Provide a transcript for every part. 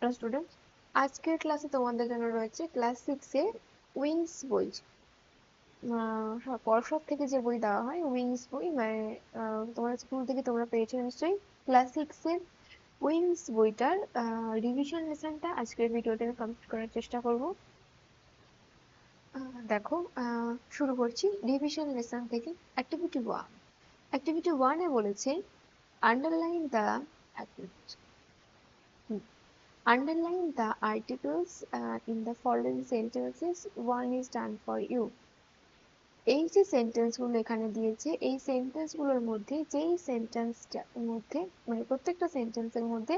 Hello student, আজকের ক্লাসে তোমাদের জন্য রয়েছে ক্লাস 6 এর উইংস বই। পর্ষদ থেকে যে বই দেওয়া হয় উইংস বই, মানে তোমার স্কুল থেকে তোমরা পেয়েছো নিশ্চয়ই। ক্লাস 6 এর উইংস বইটার রিভিশন লেসনটা আজকের ভিডিওতে আমি কমপ্লিট করার চেষ্টা করব। দেখো, শুরু করছি রিভিশন লেসন থেকে। অ্যাক্টিভিটি 1 এ বলেছে underline the Underline the articles in the following sentences. One is done for you. এই যে সেন্টেন্সগুলো এখানে দিয়েছে, এই সেন্টেন্সগুলোর মধ্যে যেই সেন্টেন্সটার মধ্যে, মানে প্রত্যেকটা সেন্টেন্সের মধ্যে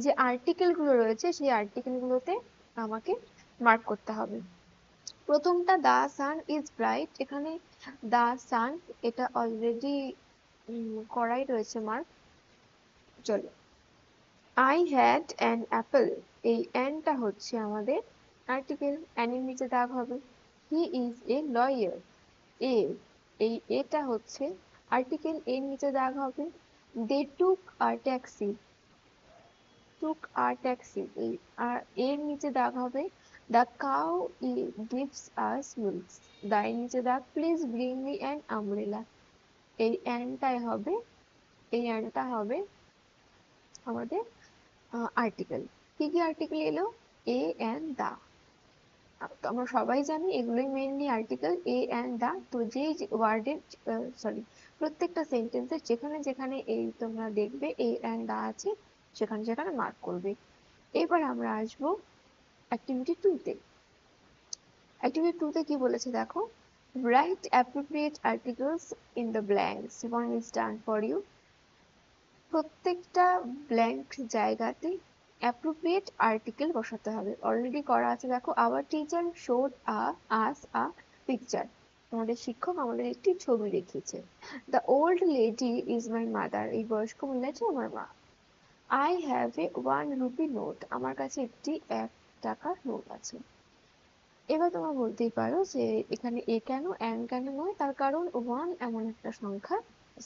যে আর্টিকেলগুলো রয়েছে সেই আর্টিকেলগুলোতে আমাকে মার্ক করতে হবে। প্রথমটা দ্য সান ইজ ব্রাইট, এখানে দ্য সান এটা অলরেডি করাই রয়েছে মার্ক। চলো, I had an apple, এই an টা হচ্ছে আমাদের আর্টিকেল, an এর নিচে দাগ হবে। He is a lawyer, a এই এটা হচ্ছে আর্টিকেল, এর নিচে দাগ হবে। They took a taxi, took a taxi এই এর নিচে দাগ হবে। The cow gives us milk, the এর নিচে দাগ। Please bring me an umbrella, এই an টাই হবে, এই an টা হবে আমাদের আর্টিকেল। কি কি আর্টিকেল এলো? A and the. তো আমরা সবাই জানি এগুলোই mainly article, a and the. তো যেই ওয়ার্ডের প্রত্যেকটা সেন্টেন্সের যেখানে যেখানে এই তোমরা দেখবে এ অ্যান্ড দা আছে সেখানে সেখানে মার্ক করবে। এবার আমরা আসবো অ্যাক্টিভিটি 2 তে। অ্যাক্টিভিটি 2 তে কি বলেছে দেখো, write appropriate articles in the blanks. One is done for you. প্রত্যেকটা ব্ল্যাঙ্ক জায়গাতে অ্যাপ্রোপ্রিয়েট আর্টিকেল বসাতে হবে। অলরেডি করা আছে, দেখো, our teacher showed us a picture, আমাদের শিক্ষক আমাদের একটি ছবি দেখিয়েছে। The old lady is my mother, এই বয়স্ক মহিলাটি আমার মা। I have a 1 rupee note, আমার কাছে একটি 1 টাকার নোট আছে। এবার তোমরা বলতেই পারো যে এখানে এ কেন, অ্যান কেন নয়? তার কারণ ওয়ান এমন একটা সংখ্যা,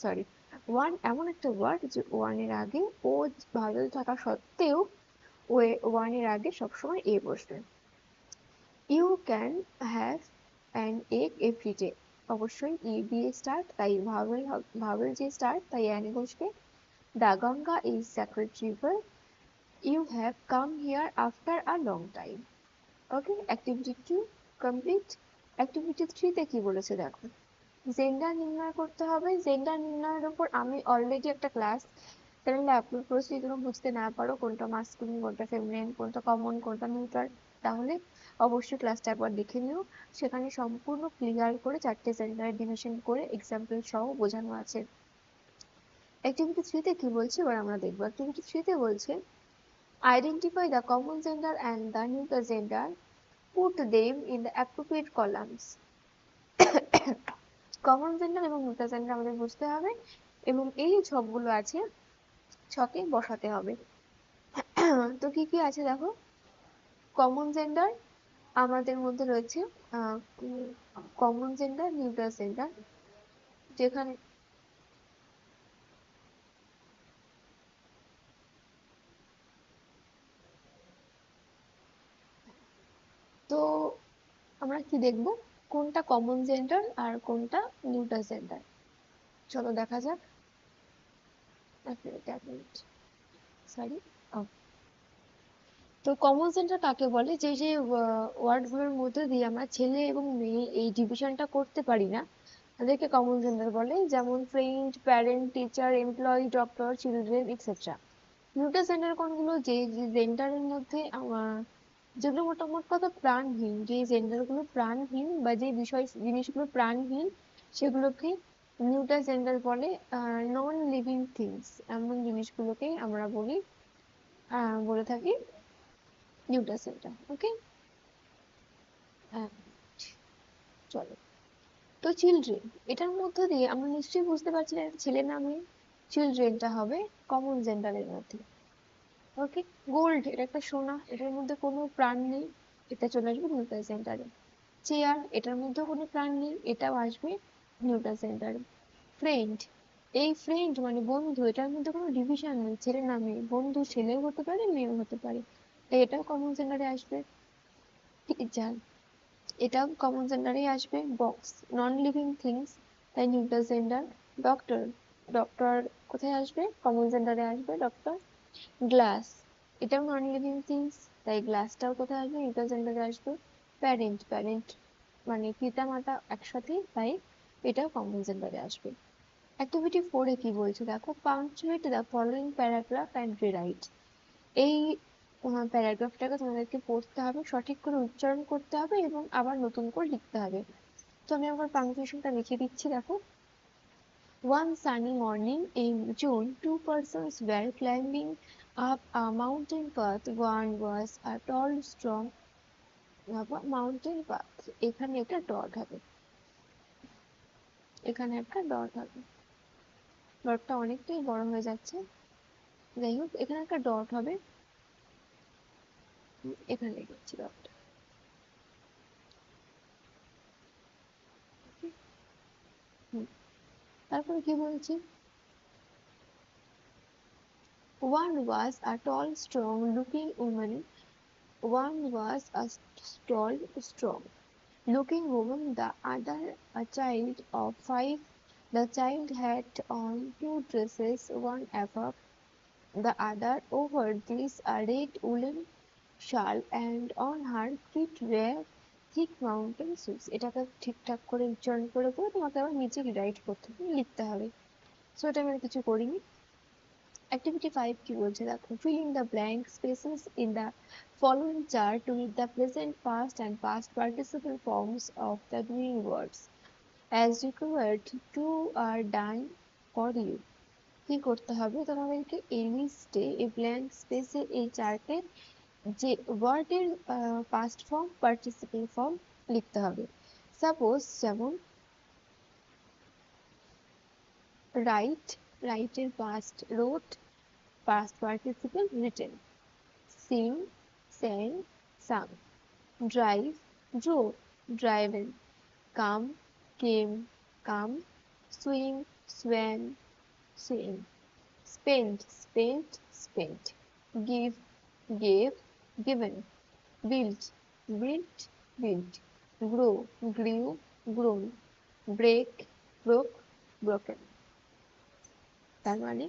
সরি, ওয়ান এমন একটা ওয়ার্ড যে ওয়ানের আগে ও ভাওয়েল থাকা সত্ত্বেও ওয়ান এর আগে সবসময় এ বসবে। You can have an egg every day, অবশ্যই ই দিয়ে স্টার্ট, তাই ভাওয়েল যে স্টার্ট তাই অ্যানে বসবে। The Ganga is sacred river, you have come here after a long time. Okay, activity 2 complete. Activity 3 তে কি বলেছে দেখো, জেন্ডার নির্ণয় করতে হবে। জেন্ডার নির্ণয়ের উপর আমি অলরেডি একটা ক্লাস চ্যানেলে আপলোড করেছি। যদি তুমি বুঝতে না পারো কোনটা মাস্কুলিন, কোনটা ফেমিনিন, কোনটা কমন, কোনটা নিউট্রাল, তাহলে অবশ্যই ক্লাসটা একবার দেখে নিও। সেখানে সম্পূর্ণ ক্লিয়ার করে 4টে জেন্ডার ডিভিশন করে এক্সাম্পল সহ বোঝানো আছে। অ্যাক্টিভিটি 3 তে কি বলছে এবার আমরা দেখবো। অ্যাক্টিভিটি 3 তে বলছে identify the common gender and the neutral gender, put them in the appropriate columns. Common gender এবং নিউট্রাল জেন্ডার আমাদের বুঝতে হবে এবং এই ছকগুলো আছে ছকে বসাতে হবে। তো কি কি আছে দেখো, কমন জেন্ডার আমাদের মধ্যে রয়েছে কমন জেন্ডার, নিউট্রাল জেন্ডার, যেখানে তো আমরা কি দেখবো কোনটা কমন জেন্ডার আর কোনটা নিউট্রাল জেন্ডার। চলো দেখা যাক। এক মিনিট, সরি। তো কমন সেন্টার কাকে বলে? যে যে ওয়ার্ডগুলোর মধ্যে দিয়ে আমরা ছেলে এবং মেয়ে এই ডিভিশনটা করতে পারি না তাদেরকে কমন জেন্ডার বলে, যেমন friend, parent, teacher, employee, doctor, children, etcetera. Neutral gender কোনগুলো? যে জেন্ডারের মধ্যে যেগুলো মোটামোট কথা প্রাণহীন, যে জেন্ডারগুলো প্রাণহীন বা যে জিনিসগুলো প্রাণহীন সেগুলোকে নিউট্রাল জেন্ডার বলে। নন লিভিং থিংস এমন জিনিসগুলোকে আমরা বলে থাকি নিউট্রাল জেন্ডার। ওকে, চলো। তো চিলড্রেন, এটার মধ্যে দিয়ে আমরা নিশ্চয়ই বুঝতে পারছি না এটা ছেলে না মেয়ে। চিলড্রেনটা হবে কমন জেন্ডারের মধ্যে। ওকে, গোল্ড, এটা একটা সোনা, এটার মধ্যে কোনো প্রাণ নেই, এটা চলে আসবে নিউট্রাল জেন্ডারে। চেয়ার, এটার মধ্যে কোনো প্রাণ নেই, এটাও আসবে নিউট্রাল জেন্ডারে। ফ্রেন্ড, এই ফ্রেন্ড মানে বন্ধু, এটার মধ্যে কোনো ডিভিশন নেই, ছেলে না মেয়ে, বন্ধু ছেলেও হতে পারে মেয়েও হতে পারে, এটাও কমন জেন্ডারে আসবে। টিচার, এটাও কমন জেন্ডারেই আসবে। বক্স, নন লিভিং থিংস, তাই নিউট্রাল জেন্ডার। ডক্টর, ডক্টর কোথায় আসবে? কমন জেন্ডারে আসবে ডক্টর। গ্লাস, এটাও নন লিভিং থিংস, তাই গ্লাসটাও কোথায় আসবে? নিউট্রাল জেন্ডারে আসবে। প্যারেন্ট, প্যারেন্ট মানে পিতা মাতা একসাথে, তাই এটাও কমন জেন্ডারে আসবে। অ্যাক্টিভিটি 4 এ কি বলছে দেখো, punctuate the following paragraph and rewrite. এই প্যারাগ্রাফটাকে তোমাদেরকে পড়তে হবে, সঠিক করে উচ্চারণ করতে হবে এবং আবার নতুন করে লিখতে হবে। তো আমি আমার পাংচুয়েশনটা লিখে দিচ্ছি দেখো। One sunny morning in June, two persons were climbing up a mountain path. One was a tall, strong mountain path. এখানে একটা ডট হবে, এখানে একটা ডট হবে। ডটটা অনেকটাই বড় হয়ে যাচ্ছে, যাই হোক এখানে একটা ডট হবে, এখানে লিখছি ডটটা। তারপরে কি বলছি, one was a tall strong looking woman, one was a tall strong looking woman, the other a child of 5. The child had on two dresses, one above the other. Over this a red woolen shawl, and on her feet were thick mountain shoes. এটাকে ঠিকঠাক করে উচ্চারণ করে তোমাকে আবার নিচে right করতে হবে, লিখতে হবে। সো এটা আমি আর কিছু করিনি। Activity 5 কি বলছে দেখো, fill in the blank spaces in the following chart with the present, past and past participle forms of the doing words as required to are done for you. কি করতে হবে তোমাদেরকে, এই লিস্টে এই ব্ল্যাঙ্ক স্পেসে এই চার্টে যে ওয়ার্ডের পাস্ট ফর্ম পার্টিসিপল ফর্ম লিখতে হবে। সাপোজ যেমন রাইট, রাইটের past রোট, past participle written. Sing, sang, sung. Drive, drove, driven. Come, came, come. Swim, swam, swim. Spend, spent, spent. Give, gave, given. Build, built, built. Grow, grew, grown. Break, broke, broken. তার মানে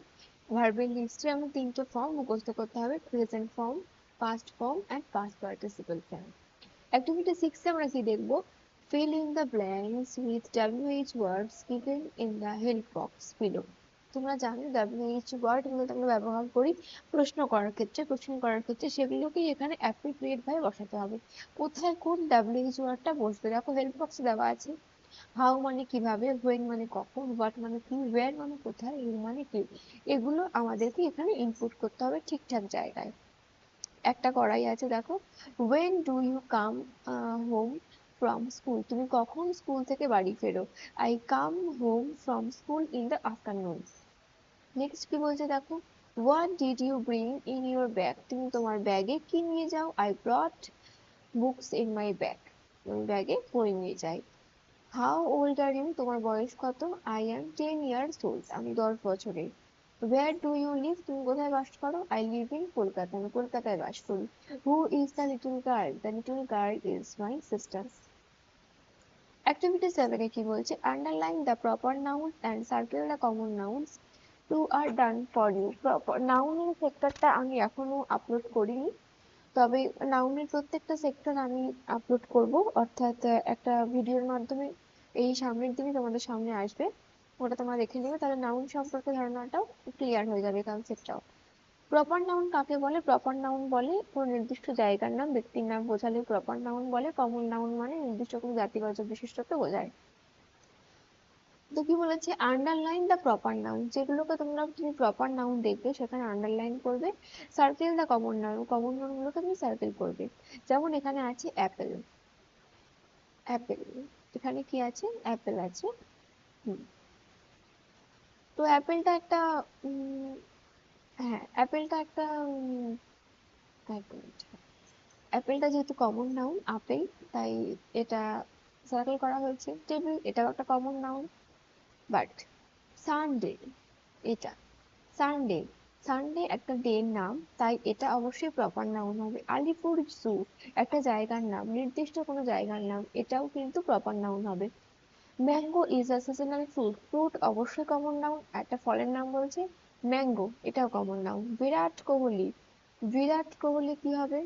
ভার্বের লিস্টে আমার তিনটে form মুখস্থ করতে হবে, present form, past form and past participle form. Activity 6 এ আমরা কি দেখব, fill in the blanks with WH words given in the help box below. তোমরা জানো WH ওয়ার্ড গুলো আমরা ব্যবহার করি প্রশ্ন করার ক্ষেত্রে, কোশ্চেন করার ক্ষেত্রে, সেগুলোকেই এখানে অ্যাপ্রোপ্রিয়েট ভাবে বসাতে হবে। কোথায় কোন WH ওয়ার্ডটা বসবে দেখো হেল্প বক্সে দেওয়া আছে। হাউ মানে কিভাবে, হোয়েন মানে কখন, হোয়াট মানে কি, ওয়্যার মানে কোথায়, ইউ মানে কি, এগুলো আমাদেরকে এখানে ইনপুট করতে হবে ঠিকঠাক জায়গায়। একটা করাই আছে দেখো, when do you come home from school, তুমি কখন স্কুল থেকে বাড়ি ফেরো। I come home from school in the afternoon. Next কি বলছে দেখো, what did you bring in your bag, তুমি তোমার ব্যাগে কি নিয়ে যাও। I brought books in my bag, আমি ব্যাগে বই নিয়ে যাই। হাউ ওল্ড আর ইউ, তোমার বয়স কত। আই অ্যাম 10 years old, আমি 10 বছরের। হোয়ার ডু ইউ লিভ, তুমি কোথায় বাস করো। আই লিভ ইন কলকাতা, আমি কলকাতায় বাস করি। Who is the little girl, the little girl is my sister. Activity 7 এ কি বলছে, underline the proper noun and circle the common nouns two are done for you. Proper নাউনের সেক্টরটা আমি এখনো আপলোড করিনি, তবে নাউনের প্রত্যেকটা সেক্টর আমি আপলোড করব, অর্থাৎ একটা ভিডিওর মাধ্যমে এই সামনের দিনই তোমাদের সামনে আসবে, ওটা তোমরা দেখে নেবে, তাহলে নাউন সম্পর্কে ধারণাটাও ক্লিয়ার হয়ে যাবে, কনসেপ্টটাও। প্রপার নাউন কাকে বলে, প্রপার নাউন বলে কোনো নির্দিষ্ট জায়গার নাম, ব্যক্তির নাম বোঝালে প্রপার নাউন বলে। কমন নাউন মানে নির্দিষ্ট কোনো জাতিবাচক বিশিষ্টতা বোঝায়। তো কি বলেছে, আন্ডারলাইন দ্য প্রপার নাউন, যেগুলোকে তুমি প্রপার নাউন দেখবে সেখানে আন্ডারলাইন করবে। Circle the common noun, common noun গুলোকে তুমি সার্কেল করবে। যেমন এখানে আছে অ্যাপেল, অ্যাপেল, এখানে কি আছে, অ্যাপেল আছে। তো অ্যাপেলটা একটা হ্যাঁ অ্যাপেলটা একটা এক মিনিট। অ্যাপেলটা যেহেতু কমন নাউন আপেল, তাই এটা সার্কেল করা হয়েছে। টেবিল, এটাও একটা কমন নাউন। বাট সানডে, এটা সানডে সানডে একটা ডে এর নাম, তাই এটা অবশ্যই প্রপার নাউন হবে। আলিপুর জু একটা জায়গার নাম, নির্দিষ্ট কোনো জায়গার নাম, এটাও কিন্তু প্রপার নাউন হবে। Mango is a seasonal fruit, fruit অবশ্যই কমন নাউন। একটা ফলের নাম বলছে ম্যাঙ্গো, এটাও কমন নাউন। বিরাট কোহলি, বিরাট কোহলি কি হবে?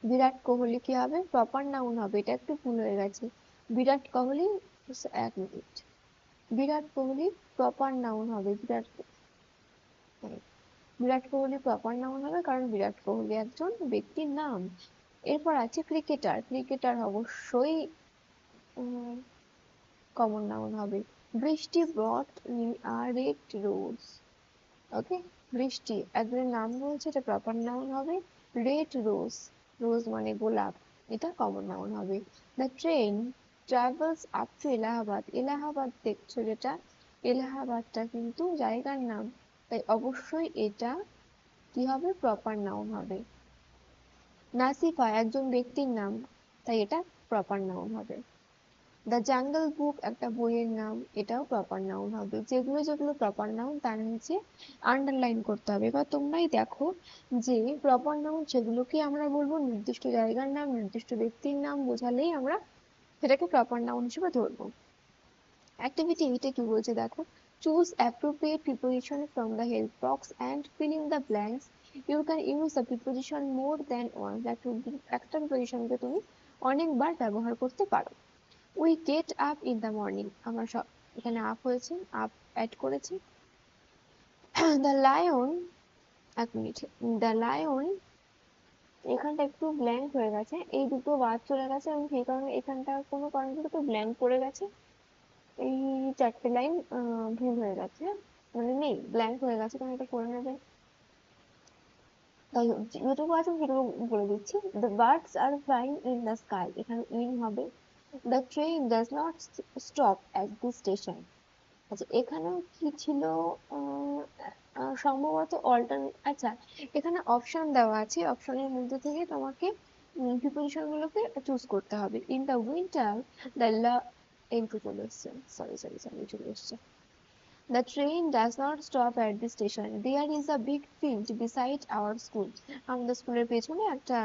বিরাট কোহলি কি হবে? প্রপার নাউন হবে, এটা একটু ভুল হয়ে গেছে। বিরাট কোহলি, এক minute, Virat Kohli proper noun হবে। বিরাট কোহলি প্রপার নাউন হবে, কারণ বিরাট কোহলি একজন ব্যক্তির নাম। এরপর আছে ক্রিকেটার, ক্রিকেটার অবশ্যই কমন নাউন হবে। বৃষ্টি brought me a red rose, ওকে। বৃষ্টি একজনের নাম বলছে, এটা প্রপার নাউন হবে। রেড রোজ, রোজ মানে গোলাপ, এটা কমন নাউন হবে। The train travels up to Allahabad, Allahabad দেখছো যেটা, এলাহাবাদটা কিন্তু জায়গার নাম, তাই অবশ্যই এটা কি হবে? প্রপার নাউন হবে। নাসিফা একজন ব্যক্তির নাম, তাই এটা প্রপার নাউন হবে। দ্য জাঙ্গল বুক একটা বইয়ের নাম, এটাও প্রপার নাউন হবে। যেগুলো যেগুলো প্রপার নাউন তার নিচে আন্ডারলাইন করতে হবে। এবার তোমরাই দেখো যে প্রপার নাউন সেগুলোকে আমরা বলবো নির্দিষ্ট জায়গার নাম, নির্দিষ্ট ব্যক্তির নাম বোঝালেই আমরা সেটাকে প্রপার নাউন হিসেবে ধরবো। অ্যাক্টিভিটি এইটা কি বলছে দেখো, choose appropriate preposition from the help box and fill in the blanks. You can use the preposition more than once, একটা প্রিপোজিশনকে তুমি অনেকবার ব্যবহার করতে পারো। We get up in the morning, আমরা সব এখানে আপ হয়েছে, আপ অ্যাড করেছি। দ্য লায়ন, এক মিনিট, দ্য লায়ন, এখানটা একটু ব্ল্যাঙ্ক হয়ে গেছে, এই দুটো বাদ চলে গেছে এবং সেই কারণে এখানটা কোনো কারণ থেকে তো ব্ল্যাঙ্ক পড়ে গেছে। এই চারটে লাইন ভুল হয়ে গেছে, মানে নেই, ব্ল্যাঙ্ক হয়ে গেছে, কারণ এটা করে নেবে। তাই যেটুকু আছে সেটুকু বলে দিচ্ছি। The birds are flying in the sky, এখানে ইন হবে। The train does not stop at the station, আচ্ছা এখানেও কি ছিল? সম্ভবত অল্টারনেট, আচ্ছা এখানে অপশন দেওয়া আছে, অপশনের মধ্যে থেকে তোমাকে প্রিপোজিশন গুলোকে চুজ করতে হবে। ইন দ্য উইন্টার দ্য একটু চলে এসছে, সরি সরি সরি, চলে এসছে। The train does not stop at the station. There is a big field beside our school. আমাদের স্কুলের পেছনে একটা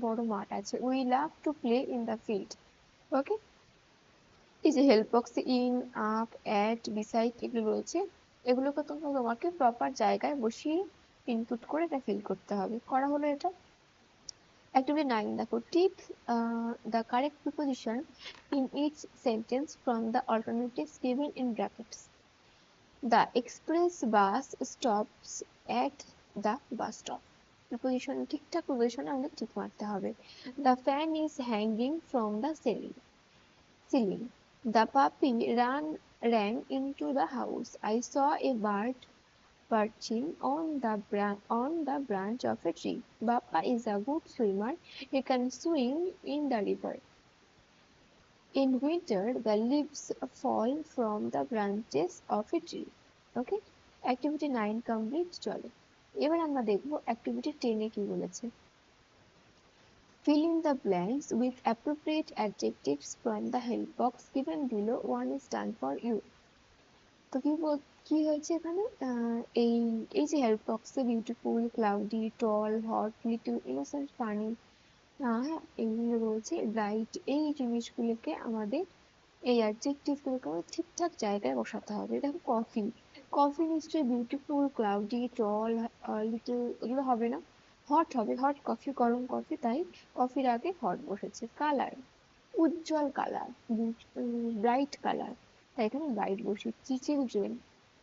বড় মাঠ আছে। We love to play in the field. Okay? এই যে হেল্প বক্সে ইন, আপ, অ্যাট, বিসাইড এগুলো রয়েছে, এগুলোকে তোমাকে প্রপার জায়গায় বসিয়ে ইনপুট করে এটা ফিল করতে হবে। করা হলো এটা। অ্যাক্টিভিটি 9 দেখো, tick the correct preposition in each sentence from the alternatives given in brackets. The express bus stops at the bus stop. Preposition ঠিকঠাক প্রিপোজিশনে আমাদের ঠিক মারতে হবে। The fan is hanging from the ceiling. The puppy ran into the house. I saw a bird perching on the branch of a tree. Bappa is a good swimmer. He can swim in the river. In winter, the leaves fall from the branches of a tree. Okay? Activity 9 complete, চলো। এবার আমরা দেখবো activity 10 এ কি বলেছে। Fill in the blanks with appropriate adjectives from the help box given below. One is done for you. তো কি হয়েছে এখানে? এই এই যে হেল্প বক্সে বিউটিফুল, ক্লাউডি, টল, হট, লিটল, ইনোসেন্ট, ফানি, এগুলো রয়েছে, ব্রাইট, এই জিনিসগুলোকে আমাদের, এই অ্যাডজেক্টিভ গুলোকে আমাদের ঠিকঠাক জায়গায় বসাতে হবে। দেখো কফি, কফি নিশ্চয়ই বিউটিফুল, ক্লাউডি, টল, লিটল এগুলো হবে না, হট হবে, হট কফি, গরম কফি, তাই কফির আগে হট বসেছে। কালার, উজ্জ্বল কালার, ব্রাইট কালার, তাই এখানে ব্রাইট বসিয়েছি। চিলড্রেন,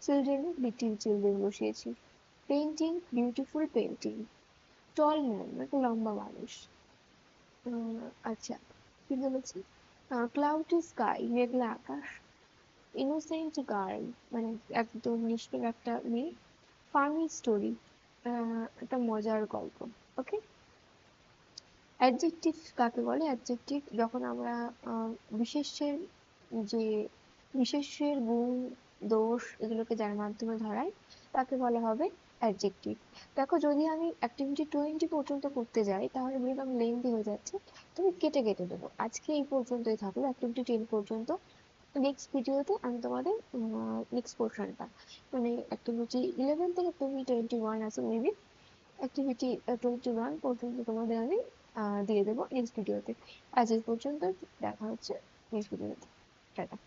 চিলড্রেন লিটিল চিলড্রেন বসিয়েছি। Painting, beautiful painting. Tall man মানে লম্বা মানুষ। আচ্ছা কি বলেছি? ক্লাউডি স্কাই মেঘলা আকাশ। ইনোসেন্ট গার্ল মানে একদম নিষ্পাপ একটা মেয়ে। ফানি স্টোরি একটা মজার গল্প। ওকে? অ্যাডজেক্টিভ কাকে বলে? অ্যাডজেক্টিভ যখন আমরা বিশেষ্যের যে বিশেষ্যের গুণ, দোষ এগুলোকে যার মাধ্যমে ধরাই তাকে বলা হবে অ্যাডজেক্টিভ। দেখো যদি আমি অ্যাক্টিভিটি 20 পর্যন্ত করতে যাই তাহলে ভিডিওটা লেন্দি হয়ে যাচ্ছে, তুমি কেটে কেটে দেবো। আজকে এই পর্যন্তই থাকলো, অ্যাক্টিভিটি 10 পর্যন্ত। নেক্সট ভিডিওতে আমি তোমাদের নেক্সট পোর্শনটা মানে অ্যাক্টিভিটি 11 থেকে তুমি 21 আছে মেবি, অ্যাক্টিভিটি 21 পর্যন্ত তোমাদের আমি দিয়ে দেবো নেক্সট ভিডিওতে। আজ এই পর্যন্ত, দেখা হচ্ছে নেক্সট ভিডিওতে। টাটা।